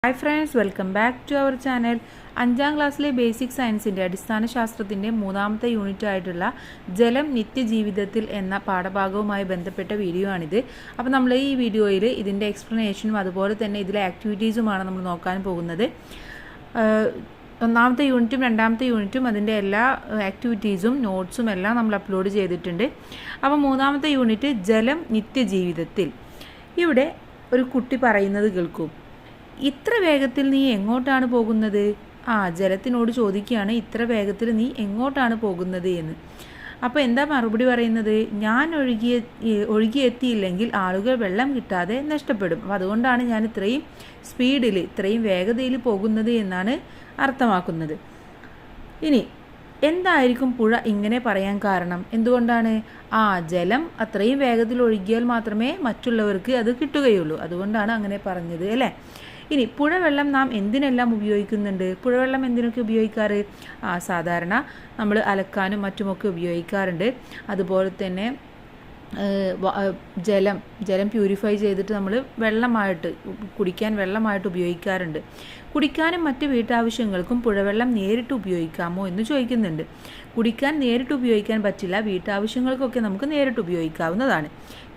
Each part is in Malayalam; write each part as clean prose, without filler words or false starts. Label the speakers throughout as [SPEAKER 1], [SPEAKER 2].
[SPEAKER 1] Hi friends, welcome back to our channel. 5ാം ക്ലാസ്സിലെ ബേസിക് സയൻസിൻ്റെ അടിസ്ഥാന ശാസ്ത്രത്തിൻ്റെ 3ാമത്തെ യൂണിറ്റ് ആയിട്ടുള്ള ജലം നിത്യജീവിതത്തിൽ എന്ന പാഠഭാഗവുമായി ബന്ധപ്പെട്ട വീഡിയോ ആണിത്. അപ്പോൾ നമ്മൾ ഈ വീഡിയോയിൽ ഇതിൻ്റെ എക്സ്പ്ലനേഷനും അതുപോലെ തന്നെ ഇതിലെ ആക്ടിവിറ്റീസുമാണ് നമ്മൾ നോക്കാൻ പോകുന്നത്. 1ാമത്തെ യൂണിറ്റും 2ാമത്തെ യൂണിറ്റും അതിൻ്റെ എല്ലാ ആക്ടിവിറ്റീസും നോട്ട്സും എല്ലാം നമ്മൾ അപ്ലോഡ് ചെയ്തിട്ടുണ്ട്. അപ്പോൾ 3ാമത്തെ യൂണിറ്റ് ജലം നിത്യജീവിതത്തിൽ. ഇവിടെ ഒരു കുട്ടി പറയുന്നത് കേൾക്കൂ. ഇത്ര വേഗത്തിൽ നീ എങ്ങോട്ടാണ് പോകുന്നത്? ജലത്തിനോട് ചോദിക്കുകയാണ്, ഇത്ര വേഗത്തിൽ നീ എങ്ങോട്ടാണ് പോകുന്നത് എന്ന്. അപ്പോൾ എന്താ മറുപടി പറയുന്നത്? ഞാൻ ഒഴുകിയെത്തിയില്ലെങ്കിൽ ആളുകൾ വെള്ളം കിട്ടാതെ നഷ്ടപ്പെടും. അപ്പോൾ അതുകൊണ്ടാണ് ഞാൻ ഇത്രയും സ്പീഡിൽ ഇത്രയും വേഗതയിൽ പോകുന്നത് എന്നാണ് അർത്ഥമാക്കുന്നത്. ഇനി എന്തായിരിക്കും പുഴ ഇങ്ങനെ പറയാൻ കാരണം? എന്തുകൊണ്ടാണ്? ജലം അത്രയും വേഗത്തിൽ ഒഴുകിയാൽ മാത്രമേ മറ്റുള്ളവർക്ക് അത് കിട്ടുകയുള്ളൂ. അതുകൊണ്ടാണ് അങ്ങനെ പറഞ്ഞത് അല്ലേ? ഇനി പുഴവെള്ളം നാം എന്തിനെല്ലാം ഉപയോഗിക്കുന്നുണ്ട്? പുഴവെള്ളം എന്തിനൊക്കെ ഉപയോഗിക്കാറ്? സാധാരണ നമ്മൾ അലക്കാനും മറ്റുമൊക്കെ ഉപയോഗിക്കാറുണ്ട്. അതുപോലെ തന്നെ ജലം പ്യൂരിഫൈ ചെയ്തിട്ട് നമ്മൾ കുടിക്കാൻ വെള്ളമായിട്ട് ഉപയോഗിക്കാറുണ്ട്. കുടിക്കാനും മറ്റ് വീട്ടാവശ്യങ്ങൾക്കും പുഴവെള്ളം നേരിട്ട് ഉപയോഗിക്കാമോ എന്ന് ചോദിക്കുന്നുണ്ട്. കുടിക്കാൻ നേരിട്ട് ഉപയോഗിക്കാൻ പറ്റില്ല, വീട്ടാവശ്യങ്ങൾക്കൊക്കെ നമുക്ക് നേരിട്ട് ഉപയോഗിക്കാവുന്നതാണ്.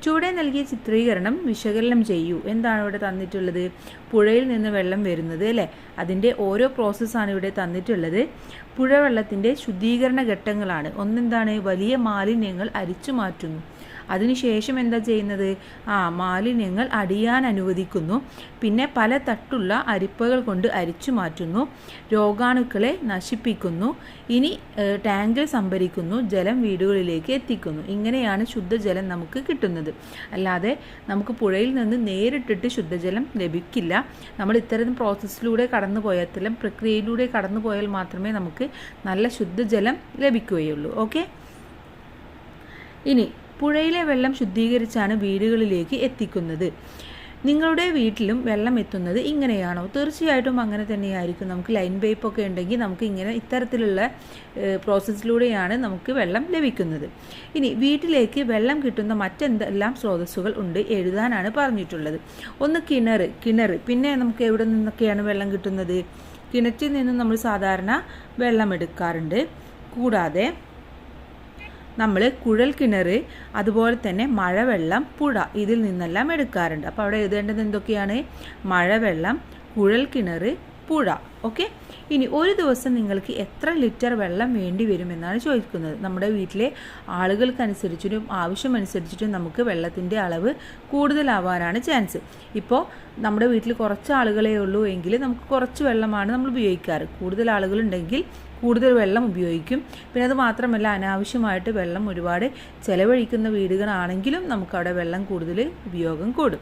[SPEAKER 1] ചുവടെ നൽകിയ ചിത്രീകരണം വിശകലനം ചെയ്യൂ. എന്താണ് ഇവിടെ തന്നിട്ടുള്ളത്? പുഴയിൽ നിന്ന് വെള്ളം വരുന്നത് അല്ലേ? അതിൻ്റെ ഓരോ പ്രോസസ്സാണ് ഇവിടെ തന്നിട്ടുള്ളത്. പുഴവെള്ളത്തിൻ്റെ ശുദ്ധീകരണ ഘട്ടങ്ങളാണ്. ഒന്നെന്താണ്? വലിയ മാലിന്യങ്ങൾ അരിച്ചു മാറ്റുന്നു. അതിനുശേഷം എന്താ ചെയ്യുന്നത്? മാലിന്യങ്ങൾ അടിയാൻ അനുവദിക്കുന്നു. പിന്നെ പല തട്ടുള്ള അരിപ്പകൾ കൊണ്ട് അരിച്ചു മാറ്റുന്നു. രോഗാണുക്കളെ നശിപ്പിക്കുന്നു. ഇനി ടാങ്കിൽ സംഭരിക്കുന്നു. ജലം വീടുകളിലേക്ക് എത്തിക്കുന്നു. ഇങ്ങനെയാണ് ശുദ്ധജലം നമുക്ക് കിട്ടുന്നത്. അല്ലാതെ നമുക്ക് പുഴയിൽ നിന്ന് നേരിട്ടിട്ട് ശുദ്ധജലം ലഭിക്കില്ല. നമ്മൾ ഇത്തരം പ്രോസസ്സിലൂടെ ഇത്തരം പ്രക്രിയയിലൂടെ കടന്നു പോയാൽ മാത്രമേ നമുക്ക് നല്ല ശുദ്ധജലം ലഭിക്കുകയുള്ളൂ. ഓക്കെ. ഇനി പുഴയിലെ വെള്ളം ശുദ്ധീകരിച്ചാണ് വീടുകളിലേക്ക് എത്തിക്കുന്നത്. നിങ്ങളുടെ വീട്ടിലും വെള്ളം എത്തുന്നത് ഇങ്ങനെയാണോ? തീർച്ചയായിട്ടും അങ്ങനെ തന്നെയായിരിക്കും. നമുക്ക് ലൈൻ പൈപ്പൊക്കെ ഉണ്ടെങ്കിൽ നമുക്ക് ഇത്തരത്തിലുള്ള പ്രോസസ്സിലൂടെയാണ് നമുക്ക് വെള്ളം ലഭിക്കുന്നത്. ഇനി വീട്ടിലേക്ക് വെള്ളം കിട്ടുന്ന മറ്റെന്തെല്ലാം സ്രോതസ്സുകൾ ഉണ്ട് എഴുതാനാണ് പറഞ്ഞിട്ടുള്ളത്. ഒന്ന് കിണർ. പിന്നെ നമുക്ക് എവിടെ നിന്നൊക്കെയാണ് വെള്ളം കിട്ടുന്നത്? കിണറ്റിൽ നിന്നും നമ്മൾ സാധാരണ വെള്ളം എടുക്കാറുണ്ട്. കൂടാതെ നമ്മൾ കുഴൽ കിണർ, അതുപോലെ തന്നെ മഴവെള്ളം, പുഴ, ഇതിൽ നിന്നെല്ലാം എടുക്കാറുണ്ട്. അപ്പോൾ അവിടെ എഴുതേണ്ടത് എന്തൊക്കെയാണ്? മഴവെള്ളം, കുഴൽ കിണർ, പുഴ. ഓക്കെ. ഇനി ഒരു ദിവസം നിങ്ങൾക്ക് എത്ര ലിറ്റർ വെള്ളം വേണ്ടി വരുമെന്നാണ് ചോദിക്കുന്നത്. നമ്മുടെ വീട്ടിലെ ആളുകൾക്കനുസരിച്ചിട്ടും ആവശ്യമനുസരിച്ചിട്ടും നമുക്ക് വെള്ളത്തിൻ്റെ അളവ് കൂടുതലാവാനാണ് ചാൻസ്. ഇപ്പോൾ നമ്മുടെ വീട്ടിൽ കുറച്ച് ആളുകളേ ഉള്ളൂ എങ്കിൽ നമുക്ക് കുറച്ച് വെള്ളമാണ് നമ്മൾ ഉപയോഗിക്കാറ്. കൂടുതൽ ആളുകളുണ്ടെങ്കിൽ കൂടുതൽ വെള്ളം ഉപയോഗിക്കും. പിന്നെ അത് മാത്രമല്ല, അനാവശ്യമായിട്ട് വെള്ളം ഒരുപാട് ചെലവഴിക്കുന്ന വീടുകളാണെങ്കിലും നമുക്കവിടെ വെള്ളം കൂടുതൽ ഉപയോഗം കൂടും.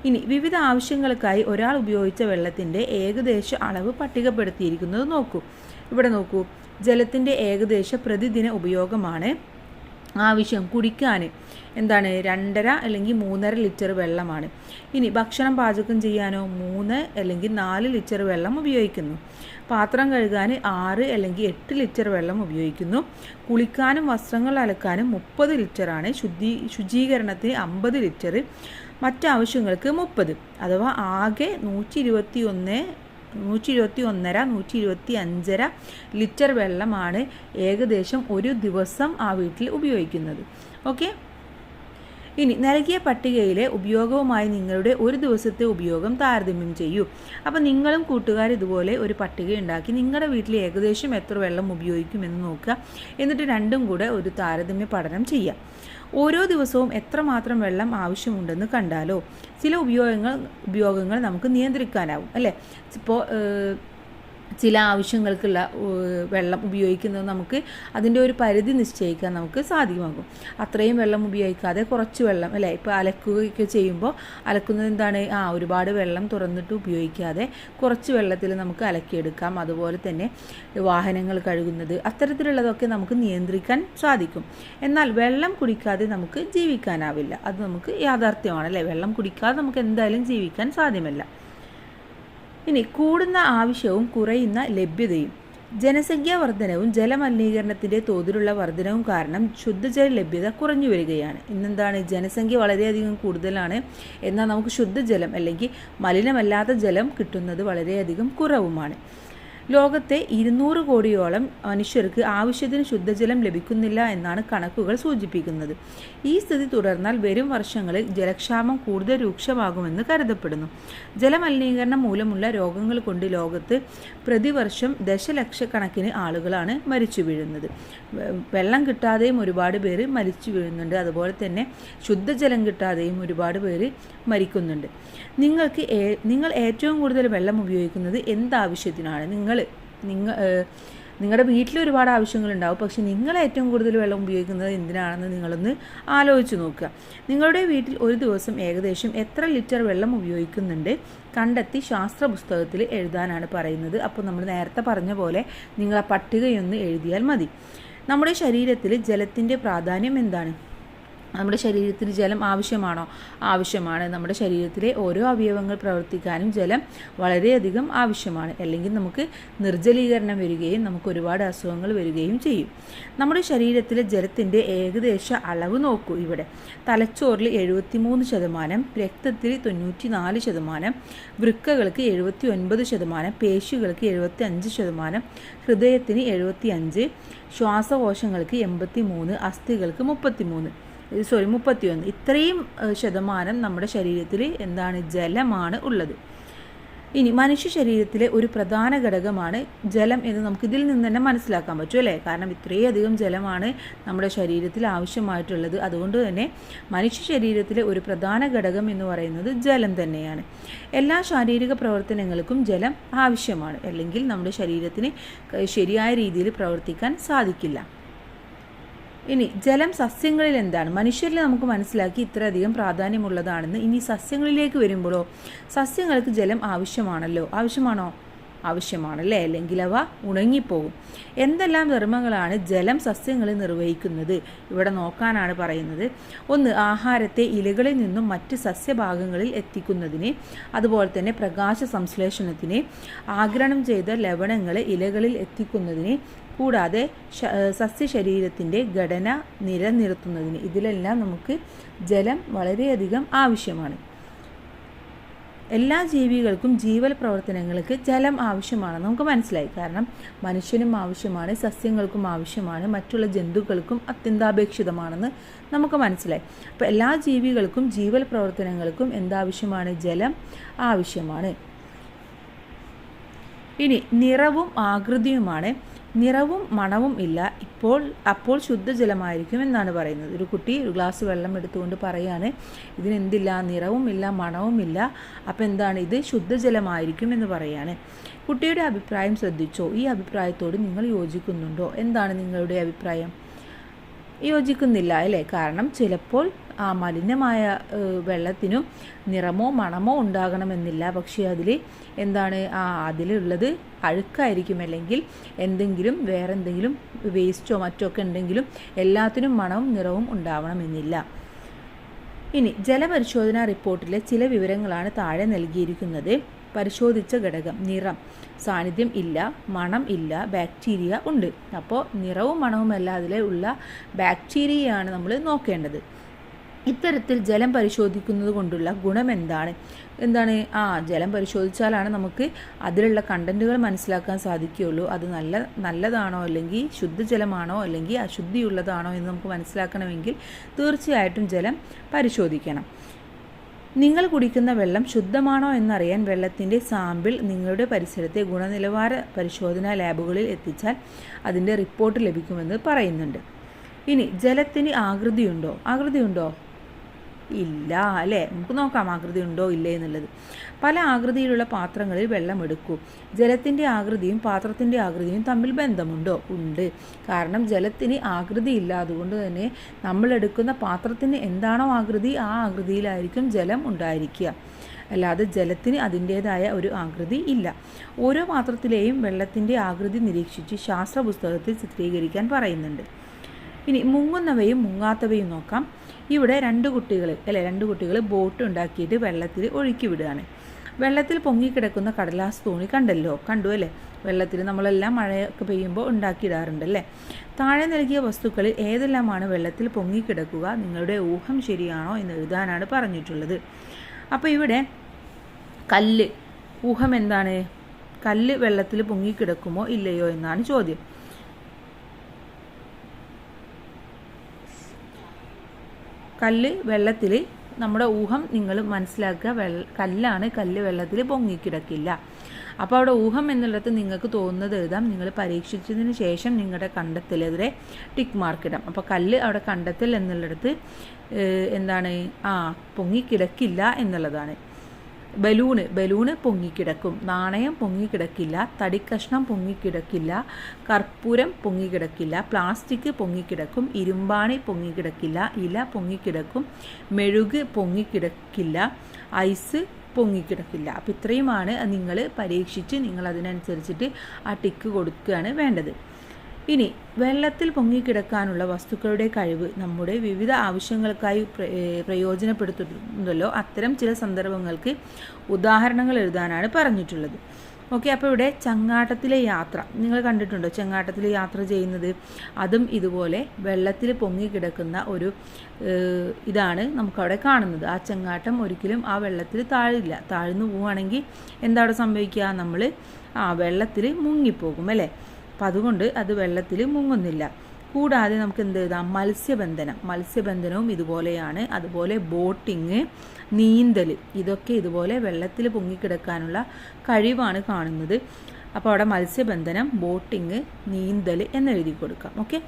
[SPEAKER 1] ഇനി വിവിധ ആവശ്യങ്ങൾക്കായി ഒരാൾ ഉപയോഗിച്ച വെള്ളത്തിൻ്റെ ഏകദേശ അളവ് പട്ടികപ്പെടുത്തിയിരിക്കുന്നത് നോക്കൂ. ഇവിടെ നോക്കൂ. ജലത്തിൻ്റെ ഏകദേശ പ്രതിദിന ഉപയോഗമാണ് ആവശ്യം. കുടിക്കാൻ എന്താണ്? 2.5 അല്ലെങ്കിൽ 3.5 ലിറ്റർ വെള്ളമാണ്. ഇനി ഭക്ഷണം പാചകം ചെയ്യാനോ 3 അല്ലെങ്കിൽ 4 ലിറ്റർ വെള്ളം ഉപയോഗിക്കുന്നു. പാത്രം കഴുകാൻ 6 അല്ലെങ്കിൽ 8 ലിറ്റർ വെള്ളം ഉപയോഗിക്കുന്നു. കുളിക്കാനും വസ്ത്രങ്ങൾ അലക്കാനും 30 ലിറ്ററാണ്. ശുചീകരണത്തിന് 50 ലിറ്റർ, മറ്റാവശ്യങ്ങൾക്ക് 30. അഥവാ ആകെ 125 ലിറ്റർ വെള്ളമാണ് ഏകദേശം ഒരു ദിവസം ആ വീട്ടിൽ ഉപയോഗിക്കുന്നത്. ഓക്കെ. ഇനി നൽകിയ പട്ടികയിലെ ഉപയോഗവുമായി നിങ്ങളുടെ ഒരു ദിവസത്തെ ഉപയോഗം താരതമ്യം ചെയ്യൂ. അപ്പോൾ നിങ്ങളും കൂട്ടുകാർ ഇതുപോലെ ഒരു പട്ടിക ഉണ്ടാക്കി നിങ്ങളുടെ വീട്ടിൽ ഏകദേശം എത്ര വെള്ളം ഉപയോഗിക്കുമെന്ന് നോക്കുക. എന്നിട്ട് രണ്ടും കൂടെ ഒരു താരതമ്യ പഠനം ചെയ്യുക. ഓരോ ദിവസവും എത്രമാത്രം വെള്ളം ആവശ്യമുണ്ടെന്ന് കണ്ടാലോ ചില ഉപയോഗങ്ങൾ നമുക്ക് നിയന്ത്രിക്കാനാവും അല്ലേ? ഇപ്പോൾ ചില ആവശ്യങ്ങൾക്കുള്ള വെള്ളം ഉപയോഗിക്കുന്നത് നമുക്ക് അതിൻ്റെ ഒരു പരിധി നിശ്ചയിക്കാൻ നമുക്ക് സാധ്യമാകും. അത്രയും വെള്ളം ഉപയോഗിക്കാതെ കുറച്ച് വെള്ളം അല്ലേ? ഇപ്പോൾ അലക്കുകയൊക്കെ ചെയ്യുമ്പോൾ അലക്കുന്നത് എന്താണ്? ഒരുപാട് വെള്ളം തുറന്നിട്ട് ഉപയോഗിക്കാതെ കുറച്ച് വെള്ളത്തിൽ നമുക്ക് അലക്കിയെടുക്കാം. അതുപോലെ തന്നെ വാഹനങ്ങൾ കഴുകുന്നത്, അത്തരത്തിലുള്ളതൊക്കെ നമുക്ക് നിയന്ത്രിക്കാൻ സാധിക്കും. എന്നാൽ വെള്ളം കുടിക്കാതെ നമുക്ക് ജീവിക്കാനാവില്ല. അത് നമുക്ക് യാഥാർത്ഥ്യമാണ് അല്ലേ? വെള്ളം കുടിക്കാതെ നമുക്ക് എന്തായാലും ജീവിക്കാൻ സാധ്യമല്ല. ഇനി കൂടുന്ന ആവശ്യവും കുറയുന്ന ലഭ്യതയും. ജനസംഖ്യാ വർധനവും ജലമലിനീകരണത്തിൻ്റെ തോതിലുള്ള വർധനവും കാരണം ശുദ്ധജല ലഭ്യത കുറഞ്ഞു വരികയാണ്. ഇന്നെന്താണ്, ജനസംഖ്യ വളരെയധികം കൂടുതലാണ്, എന്നാൽ നമുക്ക് ശുദ്ധജലം അല്ലെങ്കിൽ മലിനമല്ലാത്ത ജലം കിട്ടുന്നത് വളരെയധികം കുറവുമാണ്. ലോകത്തെ 200 കോടിയോളം മനുഷ്യർക്ക് ആവശ്യത്തിന് ശുദ്ധജലം ലഭിക്കുന്നില്ല എന്നാണ് കണക്കുകൾ സൂചിപ്പിക്കുന്നത്. ഈ സ്ഥിതി തുടർന്നാൽ വരും വർഷങ്ങളിൽ ജലക്ഷാമം കൂടുതൽ രൂക്ഷമാകുമെന്ന് കരുതപ്പെടുന്നു. ജലമലിനീകരണം മൂലമുള്ള രോഗങ്ങൾ കൊണ്ട് ലോകത്ത് പ്രതിവർഷം ദശലക്ഷക്കണക്കിന് ആളുകളാണ് മരിച്ചു വീഴുന്നത്. വെള്ളം കിട്ടാതെയും ഒരുപാട് പേര് മരിച്ചു വീഴുന്നുണ്ട്. അതുപോലെ തന്നെ ശുദ്ധജലം കിട്ടാതെയും ഒരുപാട് പേര് മരിക്കുന്നുണ്ട്. നിങ്ങൾ ഏറ്റവും കൂടുതൽ വെള്ളം ഉപയോഗിക്കുന്നത് എന്താവശ്യത്തിനാണ്? നിങ്ങളുടെ വീട്ടിൽ ഒരുപാട് ആവശ്യങ്ങളുണ്ടാവും, പക്ഷെ നിങ്ങൾ ഏറ്റവും കൂടുതൽ വെള്ളം ഉപയോഗിക്കുന്നത് എന്തിനാണെന്ന് നിങ്ങളൊന്ന് ആലോചിച്ച് നോക്കുക. നിങ്ങളുടെ വീട്ടിൽ ഒരു ദിവസം ഏകദേശം എത്ര ലിറ്റർ വെള്ളം ഉപയോഗിക്കുന്നുണ്ട് കണ്ടെത്തി ശാസ്ത്ര പുസ്തകത്തിൽ എഴുതാനാണ് പറയുന്നത്. അപ്പോൾ നമ്മൾ നേരത്തെ പറഞ്ഞ പോലെ നിങ്ങൾ ആ പട്ടികയൊന്ന് എഴുതിയാൽ മതി. നമ്മുടെ ശരീരത്തിൽ ജലത്തിൻ്റെ പ്രാധാന്യം എന്താണ്? നമ്മുടെ ശരീരത്തിന് ജലം ആവശ്യമാണോ? ആവശ്യമാണ്. നമ്മുടെ ശരീരത്തിലെ ഓരോ അവയവങ്ങൾ പ്രവർത്തിക്കാനും ജലം വളരെയധികം ആവശ്യമാണ്. അല്ലെങ്കിൽ നമുക്ക് നിർജ്ജലീകരണം വരികയും നമുക്ക് ഒരുപാട് അസുഖങ്ങൾ വരികയും ചെയ്യും. നമ്മുടെ ശരീരത്തിലെ ജലത്തിൻ്റെ ഏകദേശ അളവ് നോക്കൂ. ഇവിടെ തലച്ചോറിൽ 73%, രക്തത്തിൽ 94%, വൃക്കകൾക്ക് 79%, പേശികൾക്ക് 75%, ഹൃദയത്തിന് 75%, ശ്വാസകോശങ്ങൾക്ക് 83%, അസ്ഥികൾക്ക് 31%. ഇത്രയും ശതമാനം നമ്മുടെ ശരീരത്തിൽ എന്താണ്, ജലമാണ് ഉള്ളത്. ഇനി മനുഷ്യ ശരീരത്തിലെ ഒരു പ്രധാന ഘടകമാണ് ജലം എന്ന് നമുക്ക് ഇതിൽ നിന്ന് തന്നെ മനസ്സിലാക്കാൻ പറ്റും അല്ലേ? കാരണം ഇത്രയധികം ജലമാണ് നമ്മുടെ ശരീരത്തിൽ ആവശ്യമായിട്ടുള്ളത്. അതുകൊണ്ട് തന്നെ മനുഷ്യ ശരീരത്തിലെ ഒരു പ്രധാന ഘടകം എന്ന് പറയുന്നത് ജലം തന്നെയാണ്. എല്ലാ ശാരീരിക പ്രവർത്തനങ്ങൾക്കും ജലം ആവശ്യമാണ്, അല്ലെങ്കിൽ നമ്മുടെ ശരീരത്തിന് ശരിയായ രീതിയിൽ പ്രവർത്തിക്കാൻ സാധിക്കില്ല. ഇനി ജലം സസ്യങ്ങളിൽ എന്താണ്? മനുഷ്യരിൽ നമുക്ക് മനസ്സിലാക്കി ഇത്രയധികം പ്രാധാന്യമുള്ളതാണെന്ന്. ഇനി സസ്യങ്ങളിലേക്ക് വരുമ്പോഴോ, സസ്യങ്ങൾക്ക് ജലം ആവശ്യമാണല്ലോ. ആവശ്യമാണോ? ആവശ്യമാണല്ലേ, അല്ലെങ്കിൽ അവ ഉണങ്ങിപ്പോകും. എന്തെല്ലാം ധർമ്മങ്ങളാണ് ജലം സസ്യങ്ങളിൽ നിർവഹിക്കുന്നത്? ഇവിടെ നോക്കാനാണ് പറയുന്നത്. 1. ആഹാരത്തെ ഇലകളിൽ നിന്നും മറ്റ് സസ്യഭാഗങ്ങളിൽ എത്തിക്കുന്നതിന്, അതുപോലെ തന്നെ പ്രകാശ സംശ്ലേഷണത്തിന്, ആഗിരണം ചെയ്ത ലവണങ്ങളെ ഇലകളിൽ എത്തിക്കുന്നതിന്, കൂടാതെ സസ്യശരീരത്തിൻ്റെ ഘടന നിലനിർത്തുന്നതിന്. ഇതിലെല്ലാം നമുക്ക് ജലം വളരെയധികം ആവശ്യമാണ്. എല്ലാ ജീവികൾക്കും ജീവൽ പ്രവർത്തനങ്ങൾക്ക് ജലം ആവശ്യമാണ്, നമുക്ക് മനസ്സിലായി. കാരണം മനുഷ്യനും ആവശ്യമാണ്, സസ്യങ്ങൾക്കും ആവശ്യമാണ്, മറ്റുള്ള ജന്തുക്കൾക്കും അത്യന്താപേക്ഷിതമാണെന്ന് നമുക്ക് മനസ്സിലായി. അപ്പോൾ എല്ലാ ജീവികൾക്കും ജീവൽ പ്രവർത്തനങ്ങൾക്കും എന്താവശ്യമാണ്? ജലം ആവശ്യമാണ്. ഇനി നിറവും ആകൃതിയുമാണ്. നിറവും മണവും ഇല്ല, അപ്പോൾ ശുദ്ധജലമായിരിക്കും എന്നാണ് പറയുന്നത്. ഒരു കുട്ടി ഒരു ഗ്ലാസ് വെള്ളം എടുത്തുകൊണ്ട് പറയാണ്, ഇതിനെന്തില്ല, നിറവും ഇല്ല, മണവും ഇല്ല, അപ്പോൾ എന്താണ്, ഇത് ശുദ്ധജലമായിരിക്കും എന്ന് പറയാണ്. കുട്ടിയുടെ അഭിപ്രായം ശ്രദ്ധിച്ചോ? ഈ അഭിപ്രായത്തോട് നിങ്ങൾ യോജിക്കുന്നുണ്ടോ? എന്താണ് നിങ്ങളുടെ അഭിപ്രായം? യോജിക്കുന്നില്ല അല്ലേ? കാരണം ചിലപ്പോൾ ആ മലിനമായ വെള്ളത്തിനും നിറമോ മണമോ ഉണ്ടാകണമെന്നില്ല, പക്ഷേ അതിൽ എന്താണ്, അതിലുള്ളത് അഴുക്കായിരിക്കും, അല്ലെങ്കിൽ വേറെ എന്തെങ്കിലും വേസ്റ്റോ മറ്റോ ഒക്കെ ഉണ്ടെങ്കിലും എല്ലാത്തിനും മണവും നിറവും ഉണ്ടാവണമെന്നില്ല. ഇനി ജലപരിശോധനാ റിപ്പോർട്ടിലെ ചില വിവരങ്ങളാണ് താഴെ നൽകിയിരിക്കുന്നത്. പരിശോധിച്ച ഘടകം: നിറം, സാന്നിധ്യം ഇല്ല, മണം ഇല്ല, ബാക്ടീരിയ ഉണ്ട്. അപ്പോൾ നിറവും മണവുമല്ല, അതിലെ ഉള്ള ബാക്ടീരിയയാണ് നമ്മൾ നോക്കേണ്ടത്. ഇത്തരത്തിൽ ജലം പരിശോധിക്കുന്നത് കൊണ്ടുള്ള ഗുണം എന്താണ്? ജലം പരിശോധിച്ചാലാണ് നമുക്ക് അതിലുള്ള കണ്ടൻറ്റുകൾ മനസ്സിലാക്കാൻ സാധിക്കുകയുള്ളൂ. അത് നല്ലതാണോ, അല്ലെങ്കിൽ ശുദ്ധജലമാണോ, അല്ലെങ്കിൽ അശുദ്ധിയുള്ളതാണോ എന്ന് നമുക്ക് മനസ്സിലാക്കണമെങ്കിൽ തീർച്ചയായിട്ടും ജലം പരിശോധിക്കണം. നിങ്ങൾ കുടിക്കുന്ന വെള്ളം ശുദ്ധമാണോ എന്നറിയാൻ വെള്ളത്തിൻ്റെ സാമ്പിൾ നിങ്ങളുടെ പരിസരത്തെ ഗുണനിലവാര പരിശോധനാ ലാബുകളിൽ എത്തിച്ചാൽ അതിൻ്റെ റിപ്പോർട്ട് ലഭിക്കുമെന്ന് പറയുന്നുണ്ട്. ഇനി ജലത്തിന് ആകൃതിയുണ്ടോ? ഇല്ല അല്ലേ? നമുക്ക് നോക്കാം ആകൃതി ഉണ്ടോ ഇല്ലേ എന്നുള്ളത്. പല ആകൃതിയിലുള്ള പാത്രങ്ങളിൽ വെള്ളം എടുക്കൂ. ജലത്തിൻ്റെ ആകൃതിയും പാത്രത്തിൻ്റെ ആകൃതിയും തമ്മിൽ ബന്ധമുണ്ടോ? ഉണ്ട്. കാരണം ജലത്തിന് ആകൃതിയില്ല, അതുകൊണ്ട് തന്നെ നമ്മൾ എടുക്കുന്ന പാത്രത്തിന് എന്താണോ ആകൃതി, ആ ആകൃതിയിലായിരിക്കും ജലം ഉണ്ടായിരിക്കുക. അല്ലാതെ ജലത്തിന് അതിൻ്റേതായ ഒരു ആകൃതി ഇല്ല. ഓരോ പാത്രത്തിലെയും വെള്ളത്തിൻ്റെ ആകൃതി നിരീക്ഷിച്ച് ശാസ്ത്ര പുസ്തകത്തിൽ ചിത്രീകരിക്കാൻ പറയുന്നുണ്ട്. ഇനി മുങ്ങുന്നവയും മുങ്ങാത്തവയും നോക്കാം. ഇവിടെ രണ്ട് കുട്ടികൾ ബോട്ട് ഉണ്ടാക്കിയിട്ട് വെള്ളത്തിൽ ഒഴുക്കി വിടുകയാണ്. വെള്ളത്തിൽ പൊങ്ങിക്കിടക്കുന്ന കടലാസ് തോണി കണ്ടു അല്ലേ? വെള്ളത്തിൽ നമ്മളെല്ലാം മഴയൊക്കെ പെയ്യുമ്പോൾ ഉണ്ടാക്കിയിടാറുണ്ടല്ലേ. താഴെ നൽകിയ വസ്തുക്കളിൽ ഏതെല്ലാമാണ് വെള്ളത്തിൽ പൊങ്ങിക്കിടക്കുക? നിങ്ങളുടെ ഊഹം ശരിയാണോ എന്ന് എഴുതാനാണ് പറഞ്ഞിട്ടുള്ളത്. അപ്പോൾ ഇവിടെ കല്ല്, ഊഹം എന്താണ്? കല്ല് വെള്ളത്തിൽ പൊങ്ങിക്കിടക്കുമോ ഇല്ലയോ എന്നാണ് ചോദ്യം. കല്ല് വെള്ളത്തിൽ, നമ്മുടെ ഊഹം നിങ്ങൾ മനസ്സിലാക്കുക, കല്ലാണ്, കല്ല് വെള്ളത്തിൽ പൊങ്ങിക്കിടക്കില്ല. അപ്പോൾ അവിടെ ഊഹം എന്നുള്ളത് നിങ്ങൾക്ക് തോന്നുന്നത് എഴുതാം. നിങ്ങൾ പരീക്ഷിച്ചതിന് ശേഷം നിങ്ങളുടെ കണ്ടെത്തലെതിരെ ടിക്ക് മാർക്ക് ഇടാം. അപ്പോൾ കല്ല് അവിടെ കണ്ടെത്തൽ എന്നുള്ളിടത്ത് എന്താണ്? പൊങ്ങിക്കിടക്കില്ല എന്നുള്ളതാണ്. ബലൂണ് പൊങ്ങിക്കിടക്കും, നാണയം പൊങ്ങിക്കിടക്കില്ല, തടിക്കഷ്ണം പൊങ്ങിക്കിടക്കില്ല, കർപ്പൂരം പൊങ്ങിക്കിടക്കില്ല, പ്ലാസ്റ്റിക് പൊങ്ങിക്കിടക്കും, ഇരുമ്പാണി പൊങ്ങിക്കിടക്കില്ല, ഇല പൊങ്ങിക്കിടക്കും, മെഴുക് പൊങ്ങിക്കിടക്കില്ല, ഐസ് പൊങ്ങിക്കിടക്കില്ല. അപ്പോൾ ഇത്രയുമാണ് നിങ്ങൾ പരീക്ഷിച്ച് നിങ്ങൾ അതിനനുസരിച്ചിട്ട് ആ ടിക്ക് കൊടുക്കുകയാണ് വേണ്ടത്. ഇനി വെള്ളത്തിൽ പൊങ്ങിക്കിടക്കാനുള്ള വസ്തുക്കളുടെ കഴിവ് നമ്മുടെ വിവിധ ആവശ്യങ്ങൾക്കായി പ്രയോജനപ്പെടുത്തുന്നുണ്ടല്ലോ. അത്തരം ചില സന്ദർഭങ്ങൾക്ക് ഉദാഹരണങ്ങൾ എഴുതാനാണ് പറഞ്ഞിട്ടുള്ളത്. ഓക്കെ, അപ്പോൾ ഇവിടെ ചങ്ങാട്ടത്തിലെ യാത്ര നിങ്ങൾ കണ്ടിട്ടുണ്ടോ? ചങ്ങാട്ടത്തിൽ യാത്ര ചെയ്യുന്നത്, അതും ഇതുപോലെ വെള്ളത്തിൽ പൊങ്ങിക്കിടക്കുന്ന ഒരു ഇതാണ് നമുക്കവിടെ കാണുന്നത്. ആ ചങ്ങാട്ടം ഒരിക്കലും ആ വെള്ളത്തിൽ താഴ്ന്നു പോവുകയാണെങ്കിൽ എന്താ അവിടെ സംഭവിക്കുക? നമ്മൾ വെള്ളത്തിൽ മുങ്ങിപ്പോകും അല്ലേ. അപ്പം അതുകൊണ്ട് അത് വെള്ളത്തിൽ മുങ്ങുന്നില്ല. കൂടാതെ നമുക്ക് എന്ത് എഴുതാം? മത്സ്യബന്ധനവും ഇതുപോലെയാണ്. അതുപോലെ ബോട്ടിങ്, നീന്തൽ, ഇതൊക്കെ ഇതുപോലെ വെള്ളത്തിൽ പൊങ്ങിക്കിടക്കാനുള്ള കഴിവാണ് കാണുന്നത്. അപ്പോൾ അവിടെ മത്സ്യബന്ധനം, ബോട്ടിങ്, നീന്തൽ എന്നെഴുതി കൊടുക്കാം. ഓക്കെ,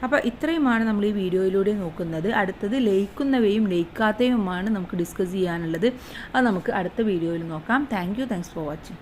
[SPEAKER 1] അപ്പോൾ ഇത്രയുമാണ് നമ്മൾ ഈ വീഡിയോയിലൂടെ നോക്കുന്നത്. അടുത്തത് ലയിക്കുന്നവയും ലയിക്കാത്തവയുമാണ് നമുക്ക് ഡിസ്കസ് ചെയ്യാനുള്ളത്. അത് നമുക്ക് അടുത്ത വീഡിയോയിൽ നോക്കാം. Thanks for watching.